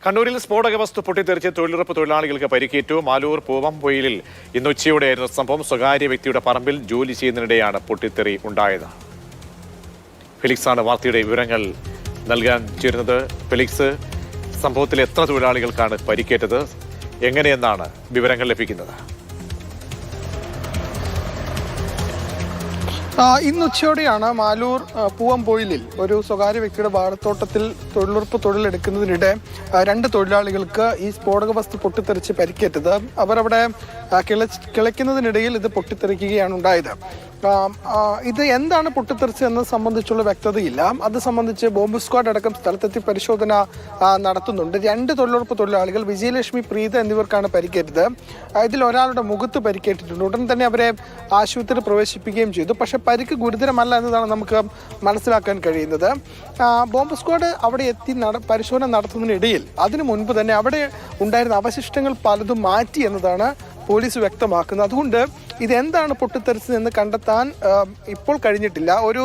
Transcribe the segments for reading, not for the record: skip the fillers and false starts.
കണ്ണൂരിൽ സ്ഫോടക വസ്തു പൊട്ടിത്തെറിച്ച് തൊഴിലുറപ്പ് തൊഴിലാളികൾക്ക് പരിക്കേറ്റു. മാലൂർ പൂവംപൊയിലിൽ ഇന്ന് ഉച്ചയോടെയായിരുന്നു സംഭവം. സ്വകാര്യ വ്യക്തിയുടെ പറമ്പിൽ ജോലി ചെയ്യുന്നതിനിടെയാണ് പൊട്ടിത്തെറി ഉണ്ടായത്. ഫെലിക്സാണ് വാർത്തയുടെ വിവരങ്ങൾ നൽകാൻ ചേരുന്നത്. ഫെലിക്സ്, സംഭവത്തിൽ എത്ര തൊഴിലാളികൾക്കാണ് പരിക്കേറ്റത്, എങ്ങനെയെന്നാണ് വിവരങ്ങൾ ലഭിക്കുന്നത്? ഇന്ന് ഉച്ചയോടെയാണ് മാലൂർ പൂവംപൊയിലിൽ ഒരു സ്വകാര്യ വ്യക്തിയുടെ വാഴത്തോട്ടത്തിൽ തൊഴിലുറപ്പ് തൊഴിലെടുക്കുന്നതിനിടെ രണ്ട് തൊഴിലാളികൾക്ക് ഈ സ്ഫോടക വസ്തു പൊട്ടിത്തെറിച്ച് പരിക്കേറ്റത്. അവരവിടെ കിളയ്ക്കുന്നതിനിടയിൽ ഇത് പൊട്ടിത്തെറിക്കുകയാണ് ഉണ്ടായത്. ഇത് എന്താണ് പൊട്ടിത്തെറിച്ചതെന്നത് സംബന്ധിച്ചുള്ള വ്യക്തതയില്ല. അത് സംബന്ധിച്ച് ബോംബ് സ്ക്വാഡ് അടക്കം സ്ഥലത്തെത്തി പരിശോധന നടത്തുന്നുണ്ട്. രണ്ട് തൊഴിലുറപ്പ് തൊഴിലാളികൾ വിജയലക്ഷ്മി, പ്രീത എന്നിവർക്കാണ് പരിക്കേറ്റത്. ഇതിൽ ഒരാളുടെ മുഖത്ത് പരിക്കേറ്റിട്ടുണ്ട്. ഉടൻ തന്നെ അവരെ ആശുപത്രിയിൽ പ്രവേശിപ്പിക്കുകയും ചെയ്തു. പക്ഷേ പരിക്ക് ഗുരുതരമല്ല എന്നതാണ് നമുക്ക് മനസ്സിലാക്കാൻ കഴിയുന്നത്. ബോംബ് സ്ക്വാഡ് അവിടെ എത്തി പരിശോധന നടത്തുന്നതിനിടയിൽ അതിനു മുൻപ് തന്നെ അവിടെ ഉണ്ടായിരുന്ന അവശിഷ്ടങ്ങൾ പലതും മാറ്റി എന്നതാണ് പോലീസ് വ്യക്തമാക്കുന്നത്. അതുകൊണ്ട് ഇതെന്താണ് പൊട്ടിത്തെറിച്ചതെന്ന് കണ്ടെത്താൻ ഇപ്പോൾ കഴിഞ്ഞിട്ടില്ല. ഒരു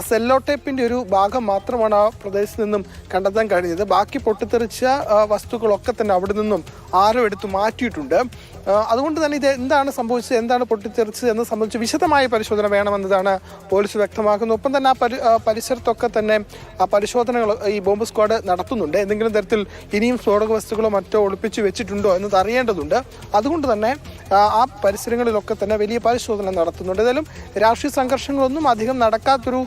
സെല്ലോ ടേപ്പിൻ്റെ ഒരു ഭാഗം മാത്രമാണ് ആ പ്രദേശത്ത് നിന്നും കണ്ടെത്താൻ കഴിഞ്ഞത്. ബാക്കി പൊട്ടിത്തെറിച്ച വസ്തുക്കളൊക്കെ തന്നെ അവിടെ നിന്നും ആരോ എടുത്ത് മാറ്റിയിട്ടുണ്ട്. അതുകൊണ്ട് തന്നെ ഇത് എന്താണ് സംഭവിച്ചത്, എന്താണ് പൊട്ടിത്തെറിച്ചത് എന്ന് സംബന്ധിച്ച് വിശദമായ പരിശോധന വേണമെന്നതാണ് പോലീസ് വ്യക്തമാക്കുന്നത്. ഒപ്പം തന്നെ ആ പരിസരത്തൊക്കെ തന്നെ ആ പരിശോധനകൾ ഈ ബോംബ് സ്ക്വാഡ് നടത്തുന്നുണ്ട്. എന്തെങ്കിലും തരത്തിൽ ഇനിയും സ്ഫോടക വസ്തുക്കളോ മറ്റോ ഒളിപ്പിച്ച് വെച്ചിട്ടുണ്ടോ എന്നത് അറിയേണ്ടതുണ്ട്. അതുകൊണ്ട് തന്നെ ആ പരിസരങ്ങളിലൊക്കെ തന്നെ വലിയ പരിശോധന നടത്തുന്നുണ്ട്. ഏതായാലും രാഷ്ട്രീയ സംഘർഷങ്ങളൊന്നും അധികം നടക്കാത്തൊരു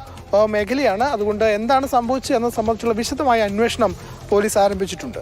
മേഖലയാണ്. അതുകൊണ്ട് എന്താണ് സംഭവിച്ചത് എന്നത് സംബന്ധിച്ചുള്ള വിശദമായ അന്വേഷണം പോലീസ് ആരംഭിച്ചിട്ടുണ്ട്.